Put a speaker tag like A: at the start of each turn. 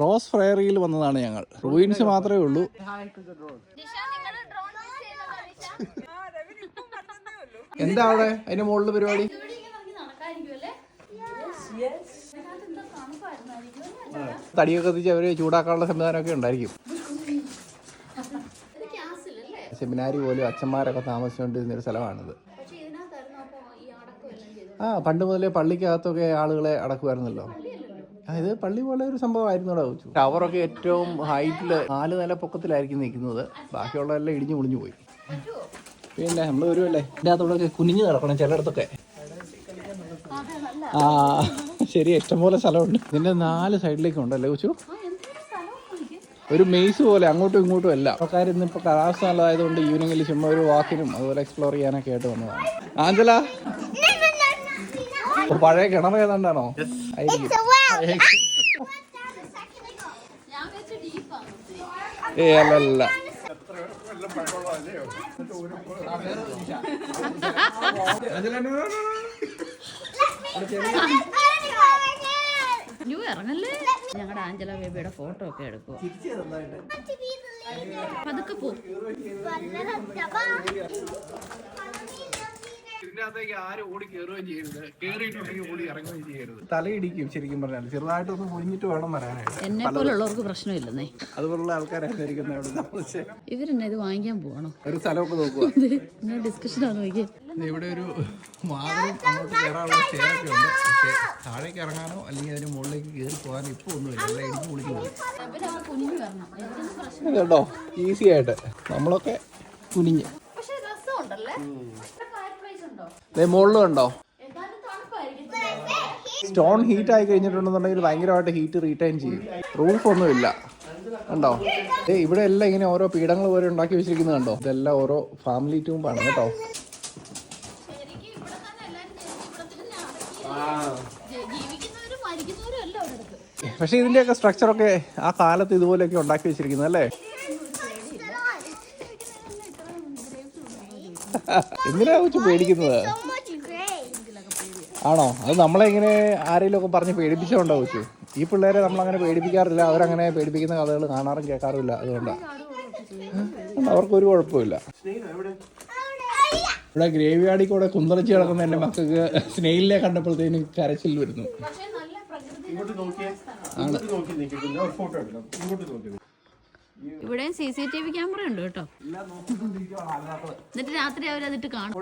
A: Rose ഫ്രയറിയിൽ വന്നതാണ് ഞങ്ങൾ. Ruins മാത്രമേ ഉള്ളൂ. എന്താ അവിടെ അതിന്റെ മുകളിൽ പരിപാടി? തടിയൊക്കെ കത്തിച്ച് അവര് ചൂടാക്കാനുള്ള സംവിധാനമൊക്കെ ഉണ്ടായിരിക്കും. സെമിനാരി പോലും അച്ഛന്മാരൊക്കെ താമസിച്ചുകൊണ്ടിരുന്നൊരു സ്ഥലമാണിത്. പണ്ട് മുതലേ പള്ളിക്കകത്തൊക്കെ ആളുകളെ അടക്കുമായിരുന്നല്ലോ. ഇത് പള്ളി പോലെ ഒരു സംഭവമായിരുന്നു. ടവറൊക്കെ ഏറ്റവും ഹൈറ്റിൽ 4 നില പൊക്കത്തിലായിരിക്കും നിൽക്കുന്നത്. ബാക്കിയുള്ളതെല്ലാം ഇടിഞ്ഞു പൊളിഞ്ഞു പോയി. പിന്നെ നമ്മൾ വരുമല്ലേ ഇതിൻ്റെ അകത്തോടൊക്കെ കുനിഞ്ഞ് നടക്കണം ചിലയിടത്തൊക്കെ. ശരി, ഇഷ്ടംപോലെ സ്ഥലമുണ്ട്. ഇതിൻ്റെ 4 സൈഡിലേക്കും ഉണ്ടല്ലേ കൊച്ചു? ഒരു മെയ്സ് പോലെ അങ്ങോട്ടും ഇങ്ങോട്ടും അല്ല. ആൾക്കാർ ഇന്നിപ്പോൾ കാലാവസ്ഥ നല്ലതായതുകൊണ്ട് ഈവനിങ്ങിൽ ചുമ്മാ ഒരു വാക്കിനും അതുപോലെ എക്സ്പ്ലോർ ചെയ്യാനൊക്കെ ആയിട്ട് വന്നതാണ്. ആഞ്ചല, പഴയ കിണർ ഏതാണ്ടാണോ? ആയിരിക്കും. അല്ലല്ല,
B: ഇറങ്ങല്ലേ. ഞങ്ങളുടെ ആഞ്ചല ബേബിയുടെ ഫോട്ടോ ഒക്കെ എടുക്കുക. പതുക്കെ പോ.
A: ഇതിനകത്തേക്ക് ആരും ഓടി കയറുകയും ചെയ്യരുത്, കയറിയിട്ടുണ്ടെങ്കിൽ ഓടി ഇറങ്ങുകയും ചെയ്യരുത്. തലയിടിക്കും ശരിക്കും പറഞ്ഞാൽ. ചെറുതായിട്ടൊന്ന് പൊഴിഞ്ഞിട്ട് വേണം വരാനായിട്ട്.
B: എന്നെ പോലുള്ളവർക്ക് പ്രശ്നമില്ലെന്നേ.
A: അതുപോലുള്ള ആൾക്കാരായിരിക്കും
B: ഇവരെന്നെ ഇത് വാങ്ങിക്കാൻ പോകണം.
A: ഒരു സ്ഥലമൊക്കെ നോക്കുക.
B: ഡിസ്കഷനാണ് നോക്കിയേ.
A: ഇവിടെ ഒരു വാതിലും അങ്ങോട്ട് കയറാനുള്ള സ്റ്റെയറൊക്കെ ഉണ്ട്. പക്ഷേ താഴേക്ക് ഇറങ്ങാനോ അല്ലെങ്കിൽ അതിന് മുകളിലേക്ക് കയറി പോകാനോ ഇപ്പോൾ ഒന്നുമില്ല. എല്ലാം ഇടിഞ്ഞു പൊളിക്കുന്നത് കേട്ടോ. ഈസി ആയിട്ട് നമ്മളൊക്കെ കുനിഞ്ഞ്. മുകളിലും ഉണ്ടോ? സ്റ്റോൺ ഹീറ്റ് ആയി കഴിഞ്ഞിട്ടുണ്ടെന്നുണ്ടെങ്കിൽ ഭയങ്കരമായിട്ട് ഹീറ്റ് റീറ്റൈൻ ചെയ്യും. റൂഫ് ഒന്നും ഇല്ല കണ്ടോ. ഇവിടെ എല്ലാം ഇങ്ങനെ ഓരോ പീഠങ്ങൾ പോലെ ഉണ്ടാക്കി വെച്ചിരിക്കുന്നത് കണ്ടോ. ഇതെല്ലാം ഓരോ ഫാമിലി ട്യൂബാണ് കേട്ടോ. പക്ഷെ ഇതിന്റെയൊക്കെ സ്ട്രക്ചറൊക്കെ ആ കാലത്ത് ഇതുപോലെയൊക്കെ ഉണ്ടാക്കി വെച്ചിരിക്കുന്നത് അല്ലേ. എന്തിനാ വെച്ച് പേടിക്കുന്നത്? ആണോ? അത് നമ്മളെ ഇങ്ങനെ ആരെങ്കിലും ഒക്കെ പറഞ്ഞ് പേടിപ്പിച്ചോണ്ടോ വെച്ചു? ഈ പിള്ളേരെ നമ്മളങ്ങനെ പേടിപ്പിക്കാറില്ല. അവരങ്ങനെ പേടിപ്പിക്കുന്ന കഥകൾ കാണാറും കേൾക്കാറുമില്ല. അതുകൊണ്ടാണ് അവർക്കൊരു കുഴപ്പമില്ല. ഇവിടെ ഗ്രേവി യാർഡിൽ കൂടെ കുന്തളിച്ച് കിടക്കുന്ന എൻ്റെ മക്കൾക്ക് സ്നെയിലിനെ കണ്ടപ്പോഴത്തേനും കരച്ചിൽ വരുന്നു.
B: ഇവിടെയും CCTV ക്യാമറ ഉണ്ട് കേട്ടോ. എന്നിട്ട് രാത്രി അവരതിട്ട് കാണും.